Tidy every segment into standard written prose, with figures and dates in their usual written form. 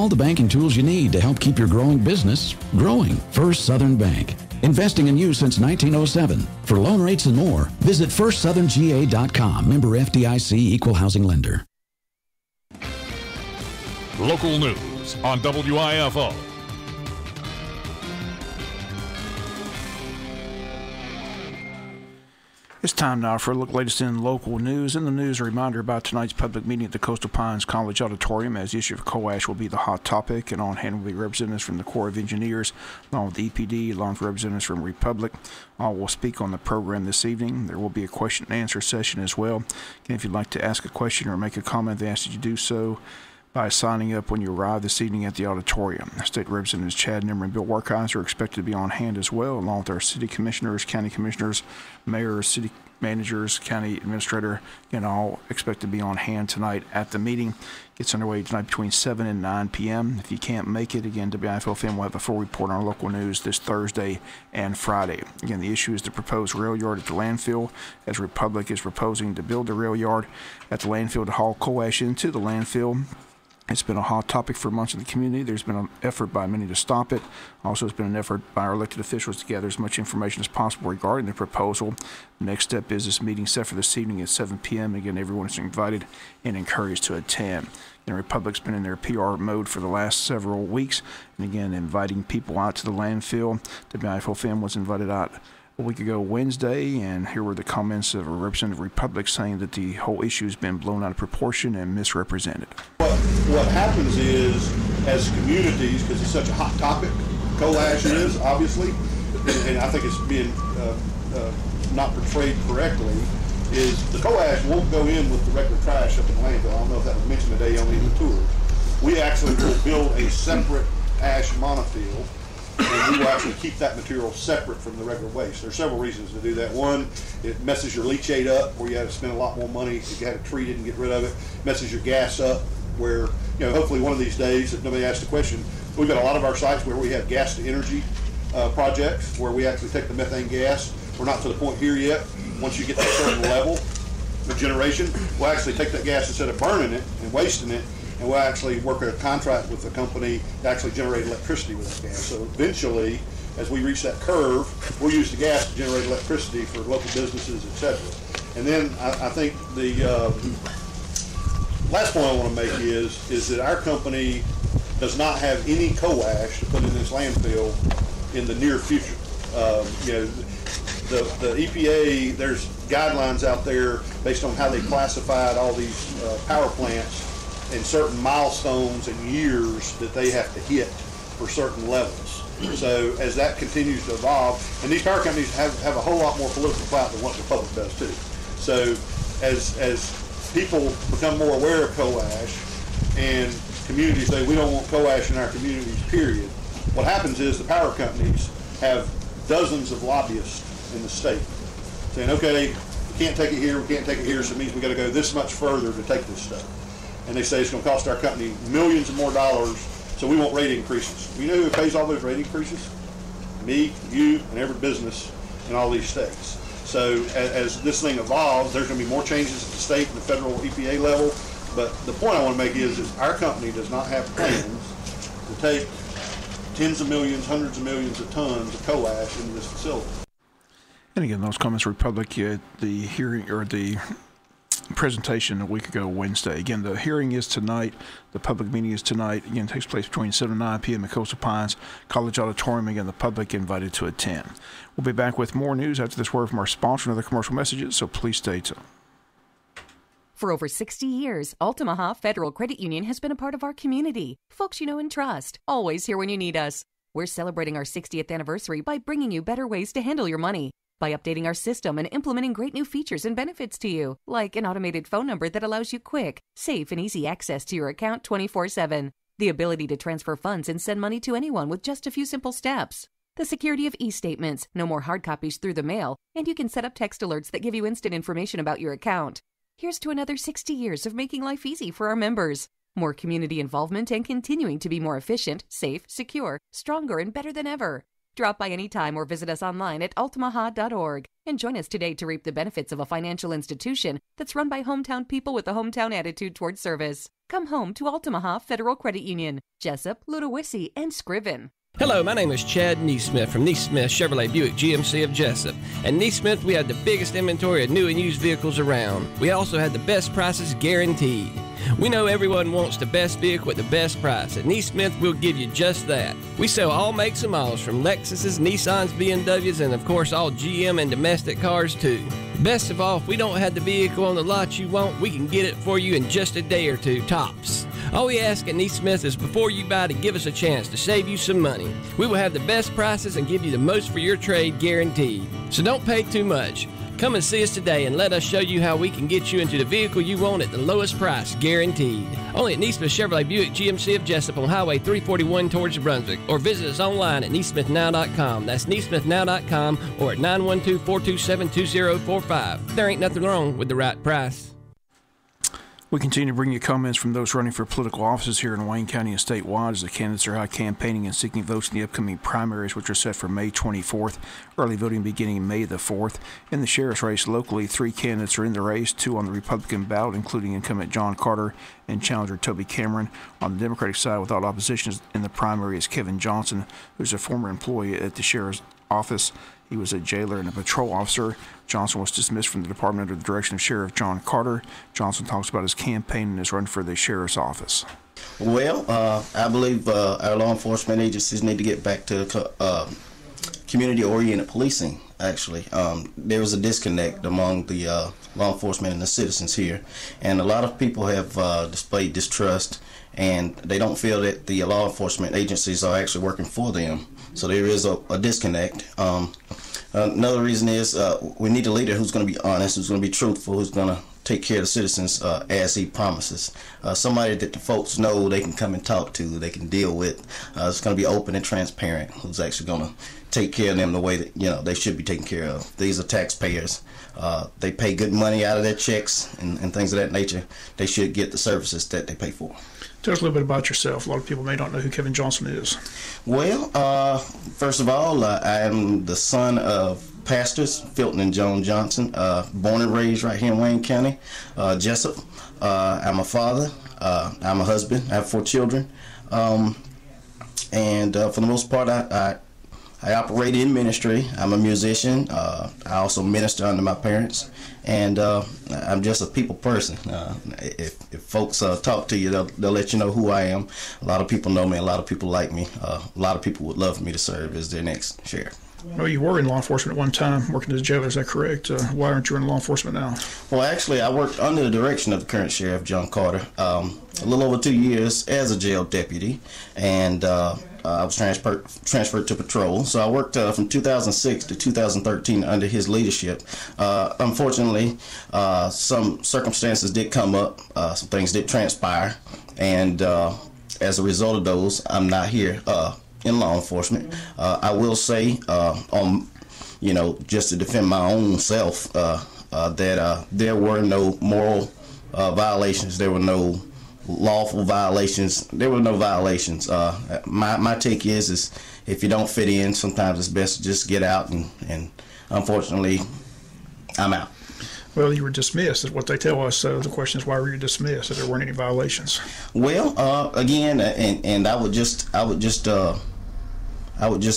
All the banking tools you need to help keep your growing business growing. First Southern Bank. Investing in you since 1907. For loan rates and more, visit firstsoutherngA.com. Member FDIC, Equal Housing Lender. Local news on WIFO. It's time now for a look latest in local news. In the news, a reminder about tonight's public meeting at the Coastal Pines College Auditorium, as the issue of coal ash will be the hot topic, and on hand will be representatives from the Corps of Engineers, along with the EPD, along with representatives from Republic. All will speak on the program this evening. There will be a question and answer session as well. Again, if you'd like to ask a question or make a comment, they ask that you do so by signing up when you arrive this evening at the auditorium. State Representatives Chad Nimmer and Bill Werkheiser are expected to be on hand as well, along with our city commissioners, county commissioners, mayors, city managers, county administrator, and all expect to be on hand tonight at the meeting. Gets underway tonight between 7 and 9 p.m. If you can't make it, again, WIFO-FM will have a full report on our local news this Thursday and Friday. Again, the issue is the proposed rail yard at the landfill, as Republic is proposing to build the rail yard at the landfill to haul coal ash into the landfill. It's been a hot topic for months in the community. There's been an effort by many to stop it. Also, it's been an effort by our elected officials to gather as much information as possible regarding the proposal. The next step is this meeting set for this evening at 7 p.m. Again, everyone is invited and encouraged to attend. The Republic's been in their PR mode for the last several weeks, and again, inviting people out to the landfill. The WIFO-FM was invited out a week ago Wednesday, and here were the comments of a representative of Republic saying that the whole issue has been blown out of proportion and misrepresented. What happens is, as communities, because it's such a hot topic, coal ash is, obviously, and I think it's being not portrayed correctly, is the coal ash won't go in with the regular trash up in the landfill. I don't know if that was mentioned today on the tour. We actually will build a separate ash monofield, and we will actually keep that material separate from the regular waste. There's several reasons to do that. One, it messes your leachate up, where you have to spend a lot more money if you had to treat it and get rid of it. Messes your gas up, where, you know, hopefully one of these days, if nobody asked the question, we've got a lot of our sites where we have gas to energy projects, where we actually take the methane gas. We're not to the point here yet. Once you get to a certain level of generation, we'll actually take that gas, instead of burning it and wasting it, and we'll actually work a contract with the company to actually generate electricity with that gas. So eventually, as we reach that curve, we'll use the gas to generate electricity for local businesses, etc. And then I think the last point I want to make is that our company does not have any coal ash to put in this landfill in the near future. You know, the EPA, there's guidelines out there based on how they classified all these power plants and certain milestones and years that they have to hit for certain levels. So as that continues to evolve, and these power companies have a whole lot more political clout than what the public does too. So as people become more aware of coal ash and communities say we don't want coal ash in our communities, period, what happens is the power companies have dozens of lobbyists in the state saying, okay, we can't take it here, we can't take it here, so it means we got to go this much further to take this stuff. And they say it's going to cost our company millions of more dollars, so we want rate increases. You know who pays all those rate increases? Me, you, and every business in all these states. So as this thing evolves, there's going to be more changes at the state and the federal EPA level. But the point I want to make is our company does not have plans to take tens of millions, hundreds of millions of tons of coal ash into this facility. And again, those comments, Republic, the hearing or the presentation a week ago Wednesday. Again, the hearing is tonight. The public meeting is tonight. Again, it takes place between 7 and 9 p.m. at Coastal Pines College Auditorium. Again, the public invited to attend. We'll be back with more news after this word from our sponsor and other commercial messages, so please stay tuned. For over 60 years, Altamaha Federal Credit Union has been a part of our community. Folks you know and trust, always here when you need us. We're celebrating our 60th anniversary by bringing you better ways to handle your money, by updating our system and implementing great new features and benefits to you, like an automated phone number that allows you quick, safe, and easy access to your account 24/7, the ability to transfer funds and send money to anyone with just a few simple steps, the security of e-statements, no more hard copies through the mail, and you can set up text alerts that give you instant information about your account. Here's to another 60 years of making life easy for our members. More community involvement and continuing to be more efficient, safe, secure, stronger, and better than ever. Drop by anytime or visit us online at altamaha.org and join us today to reap the benefits of a financial institution that's run by hometown people with a hometown attitude towards service. Come home to Altamaha Federal Credit Union, Jesup, Ludowisi, and Scriven. Hello, my name is Chad Neesmith from Neesmith Chevrolet Buick GMC of Jesup. At Neesmith, we have the biggest inventory of new and used vehicles around. We also have the best prices guaranteed. We know everyone wants the best vehicle at the best price. At Neesmith, we'll give you just that. We sell all makes and models from Lexuses, Nissans, BMWs, and of course all GM and domestic cars too. Best of all, if we don't have the vehicle on the lot you want, we can get it for you in just a day or two, tops. All we ask at Neesmith is before you buy to give us a chance to save you some money. We will have the best prices and give you the most for your trade guaranteed. So don't pay too much. Come and see us today and let us show you how we can get you into the vehicle you want at the lowest price guaranteed. Only at Neesmith Chevrolet Buick GMC of Jesup on Highway 341 towards Brunswick, or visit us online at neesmithnow.com. That's neesmithnow.com or at 912-427-2045. There ain't nothing wrong with the right price. We continue to bring you comments from those running for political offices here in Wayne County and statewide as the candidates are out campaigning and seeking votes in the upcoming primaries, which are set for May 24th. Early voting beginning May the 4th. In the sheriff's race locally, 3 candidates are in the race, 2 on the Republican ballot, including incumbent John Carter and challenger Toby Cameron. On the Democratic side, without opposition in the primary, is Kevin Johnson, who's a former employee at the sheriff's office. He was a jailer and a patrol officer. Johnson was dismissed from the department under the direction of Sheriff John Carter. Johnson talks about his campaign and his run for the sheriff's office. Well, I believe our law enforcement agencies need to get back to community-oriented policing, actually. There was a disconnect among the law enforcement and the citizens here, and a lot of people have displayed distrust, and they don't feel that the law enforcement agencies are actually working for them. So there is a disconnect. Another reason is we need a leader who's going to be honest, who's going to be truthful, who's going to take care of the citizens as he promises. Somebody that the folks know they can come and talk to, they can deal with. It's going to be open and transparent, who's actually going to take care of them the way that they should be taken care of. These are taxpayers. They pay good money out of their checks and things of that nature. They should get the services that they pay for. Tell us a little bit about yourself. A lot of people may not know who Kevin Johnson is. Well, first of all, I am the son of pastors, Filton and Joan Johnson, born and raised right here in Wayne County, Jesup. I'm a father. I'm a husband. I have 4 children. And for the most part, I operate in ministry. I'm a musician. I also minister under my parents. And I'm just a people person. If folks talk to you, they'll let you know who I am. A lot of people know me. A lot of people like me. A lot of people would love for me to serve as their next sheriff. Well, you were in law enforcement at one time, working as a jailer. Is that correct? Why aren't you in law enforcement now? Well, actually, I worked under the direction of the current sheriff, John Carter, a little over 2 years as a jail deputy, and I was transferred to patrol. So I worked from 2006 to 2013 under his leadership. Unfortunately, some circumstances did come up, some things did transpire, and as a result of those, I'm not here in law enforcement. I will say, just to defend my own self, that there were no moral violations. There were no lawful violations. There were no violations. My take is if you don't fit in, sometimes it's best to just get out, and unfortunately, I'm out. Well, you were dismissed, is what they tell us. So the question is, why were you dismissed? If there weren't any violations. Well, again, and I would just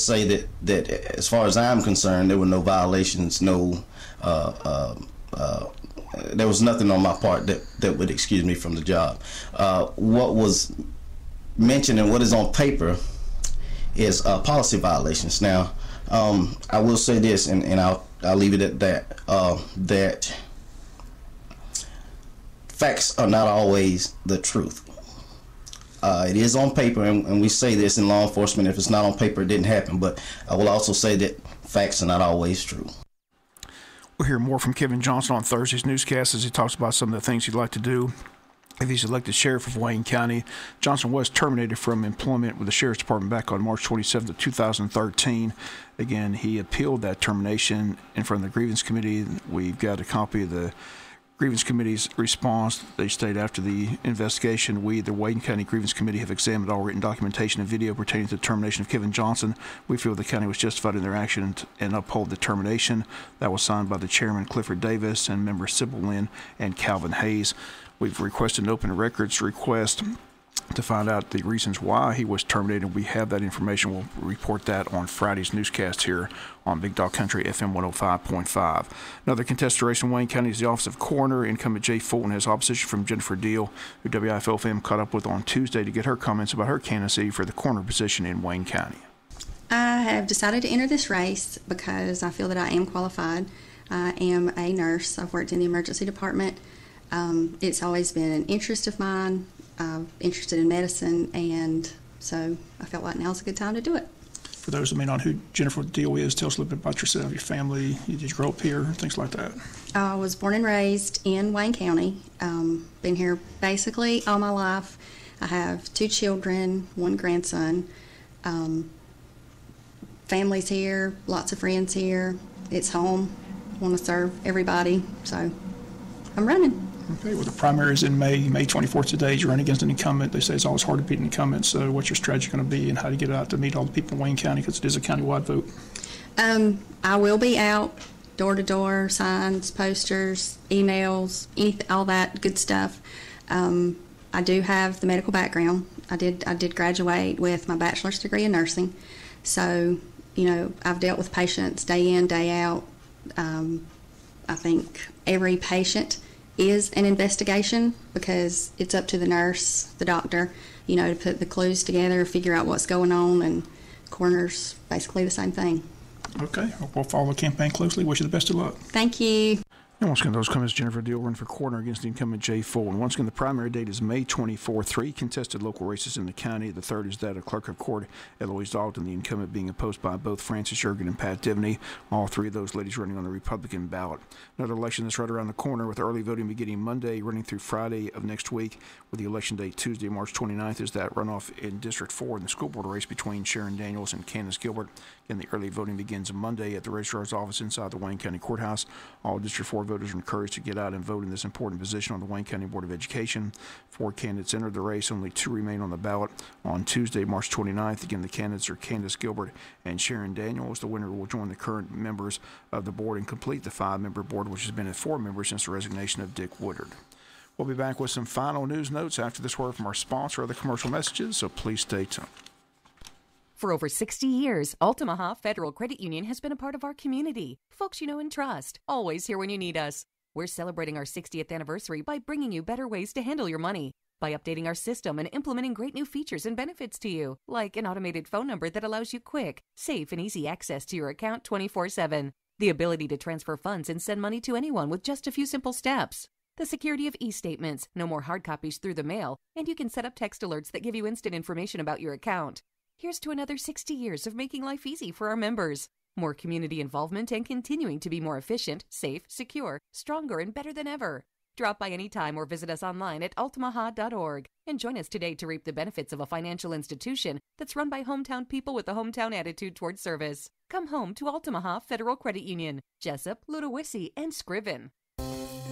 say that as far as I'm concerned, there were no violations, there was nothing on my part that would excuse me from the job. What was mentioned and what is on paper is policy violations. Now, I will say this, and I'll leave it at that, that facts are not always the truth. It is on paper, and we say this in law enforcement: if it's not on paper, it didn't happen. But I will also say that facts are not always true. We'll hear more from Kevin Johnson on Thursday's newscast as he talks about some of the things he'd like to do if he's elected sheriff of Wayne County. Johnson was terminated from employment with the Sheriff's Department back on March 27th of 2013. Again, he appealed that termination in front of the grievance committee. We've got a copy of the Grievance Committee's response, they state, after the investigation, we, the Wayne County Grievance Committee, have examined all written documentation and video pertaining to the termination of Kevin Johnson. We feel the county was justified in their action and uphold the termination. That was signed by the chairman, Clifford Davis, and members Sybil Lynn and Calvin Hayes. We've requested an open records request to find out the reasons why he was terminated. We have that information. We'll report that on Friday's newscast here on Big Dog Country FM 105.5. Another contested race in Wayne County is the office of coroner. Incumbent Jay Fulton has opposition from Jennifer Deal, who WIFO-FM caught up with on Tuesday to get her comments about her candidacy for the coroner position in Wayne County. I have decided to enter this race because I feel that I am qualified. I am a nurse. I've worked in the emergency department. It's always been an interest of mine. Interested in medicine, and so I felt like now's a good time to do it. For those who may not know who Jennifer Deal is, tell us a little bit about yourself, your family. Did you grow up here, things like that? I was born and raised in Wayne County. Been here basically all my life. I have 2 children, 1 grandson. Family's here, lots of friends here. It's home. Want to serve everybody, so I'm running. Okay, well, the primary is in May 24th today. You run against an incumbent. They say it's always hard to beat an incumbent. So what's your strategy going to be, and how do you get out to meet all the people in Wayne County, because it is a countywide vote? I will be out door to door, signs, posters, emails, all that good stuff. I do have the medical background. I did graduate with my bachelor's degree in nursing. So, I've dealt with patients day in, day out. I think every patient is an investigation, because it's up to the nurse, the doctor, to put the clues together, figure out what's going on, and coroner's basically the same thing. Okay, we'll follow the campaign closely. Wish you the best of luck. Thank you. And once again, those comments, Jennifer Deal running for coroner against the incumbent Jay Fulton. Once again, the primary date is May 24th. 3 contested local races in the county. The third is that of clerk of court, Eloise Dalton, the incumbent being opposed by both Frances Yergin and Pat Divney. All 3 of those ladies running on the Republican ballot. Another election that's right around the corner, with early voting beginning Monday, running through Friday of next week, with the election date Tuesday, March 29th, is that runoff in District 4 in the school board race between Sharon Daniels and Candace Gilbert. Again, the early voting begins Monday at the registrar's office inside the Wayne County Courthouse. All District 4 voters are encouraged to get out and vote in this important position on the Wayne County Board of Education. 4 candidates entered the race. Only 2 remain on the ballot on Tuesday, March 29th. Again, the candidates are Candace Gilbert and Sharon Daniels. The winner will join the current members of the board and complete the 5-member board, which has been at 4 members since the resignation of Dick Woodard. We'll be back with some final news notes after this word from our sponsor or the commercial messages, so please stay tuned. For over 60 years, Altamaha Federal Credit Union has been a part of our community. Folks you know and trust, always here when you need us. We're celebrating our 60th anniversary by bringing you better ways to handle your money, by updating our system and implementing great new features and benefits to you, like an automated phone number that allows you quick, safe, and easy access to your account 24/7, the ability to transfer funds and send money to anyone with just a few simple steps, the security of e-statements, no more hard copies through the mail, and you can set up text alerts that give you instant information about your account. Here's to another 60 years of making life easy for our members. More community involvement and continuing to be more efficient, safe, secure, stronger, and better than ever. Drop by anytime or visit us online at altamaha.org and join us today to reap the benefits of a financial institution that's run by hometown people with a hometown attitude toward service. Come home to Altamaha Federal Credit Union, Jesup, Ludowisi, and Scriven.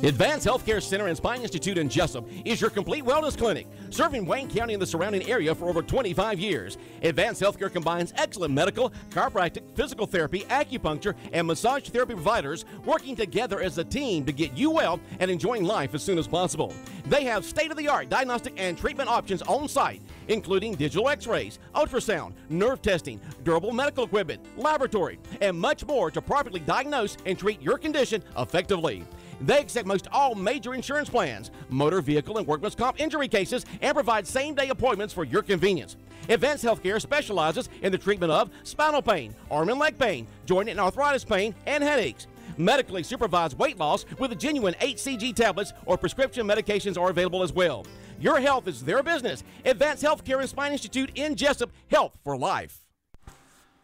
Advanced Healthcare Center and Spine Institute in Jesup is your complete wellness clinic, serving Wayne County and the surrounding area for over 25 years. Advanced Healthcare combines excellent medical, chiropractic, physical therapy, acupuncture, and massage therapy providers working together as a team to get you well and enjoying life as soon as possible. They have state-of-the-art diagnostic and treatment options on site, including digital x-rays, ultrasound, nerve testing, durable medical equipment, laboratory, and much more to properly diagnose and treat your condition effectively. They accept most all major insurance plans, motor vehicle and workman's comp injury cases, and provide same-day appointments for your convenience. Advanced Healthcare specializes in the treatment of spinal pain, arm and leg pain, joint and arthritis pain, and headaches. Medically supervised weight loss with genuine HCG tablets or prescription medications are available as well. Your health is their business. Advanced Healthcare and Spine Institute in Jesup, Health for Life.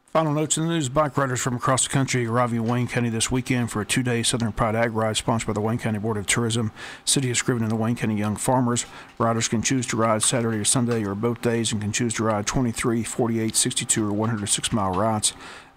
Final notes in the news. Bike riders from across the country arriving in Wayne County this weekend for a 2-day Southern Pride Ag Ride sponsored by the Wayne County Board of Tourism, City of Scriven, and the Wayne County Young Farmers. Riders can choose to ride Saturday or Sunday or both days and can choose to ride 23, 48, 62, or 106-mile rides.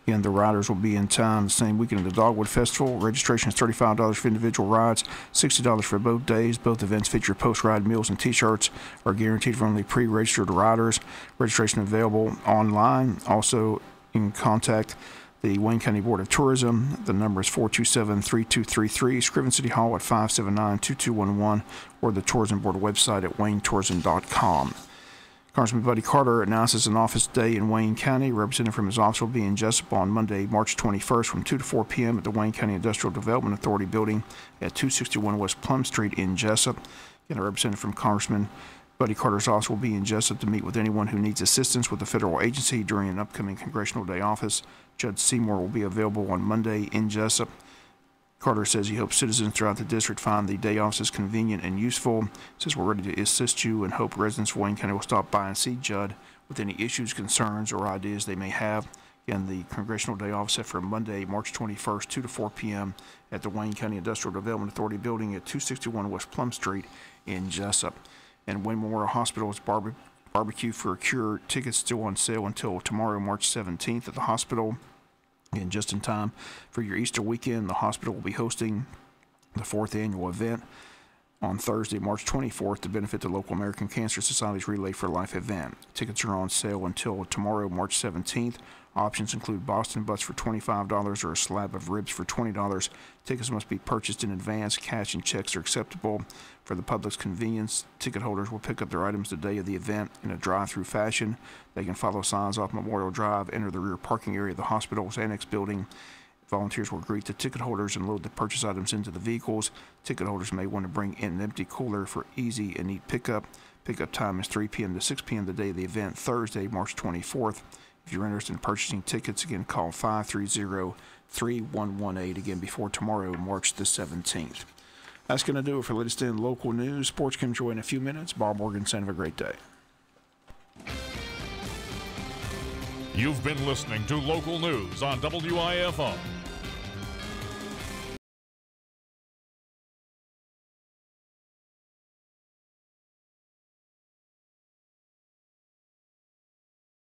Again, the riders will be in town the same weekend of the Dogwood Festival. Registration is $35 for individual rides, $60 for both days. Both events feature post-ride meals and T-shirts are guaranteed for only pre-registered riders. Registration available online. Also, you can contact the Wayne County Board of Tourism. The number is 427-3233. Scriven City Hall at 579-2211 or the Tourism Board website at waynetourism.com. Congressman Buddy Carter announces an office day in Wayne County. Representative from his office will be in Jesup on Monday, March 21st from 2 to 4 p.m. at the Wayne County Industrial Development Authority building at 261 West Plum Street in Jesup. Again, a representative from Congressman Buddy Carter's office will be in Jesup to meet with anyone who needs assistance with the federal agency during an upcoming Congressional Day office. Judge Seymour will be available on Monday in Jesup. Carter says he hopes citizens throughout the district find the day offices convenient and useful. He says we're ready to assist you and hope residents of Wayne County will stop by and see Judd with any issues, concerns, or ideas they may have. Again, the Congressional Day office set for Monday, March 21st, 2 to 4 p.m. at the Wayne County Industrial Development Authority building at 261 West Plum Street in Jesup. And Wayne Memorial Hospital's Barbecue for a Cure tickets still on sale until tomorrow, March 17th at the hospital. And just in time for your Easter weekend, the hospital will be hosting the 4th annual event on Thursday, March 24th to benefit the local American Cancer Society's Relay for Life event. Tickets are on sale until tomorrow, March 17th. Options include Boston butts for $25 or a slab of ribs for $20. Tickets must be purchased in advance. Cash and checks are acceptable. For the public's convenience, ticket holders will pick up their items the day of the event in a drive-through fashion. They can follow signs off Memorial Drive, enter the rear parking area of the hospital's annex building. Volunteers will greet the ticket holders and load the purchase items into the vehicles. Ticket holders may want to bring in an empty cooler for easy and neat pickup. Pickup time is 3 p.m. to 6 p.m. the day of the event, Thursday, March 24th. If you're interested in purchasing tickets, again, call 530-3118, again, before tomorrow, March the 17th. That's going to do it for latest in local news. Sports can join in a few minutes. Bob Morgensen, have a great day. You've been listening to local news on WIFO.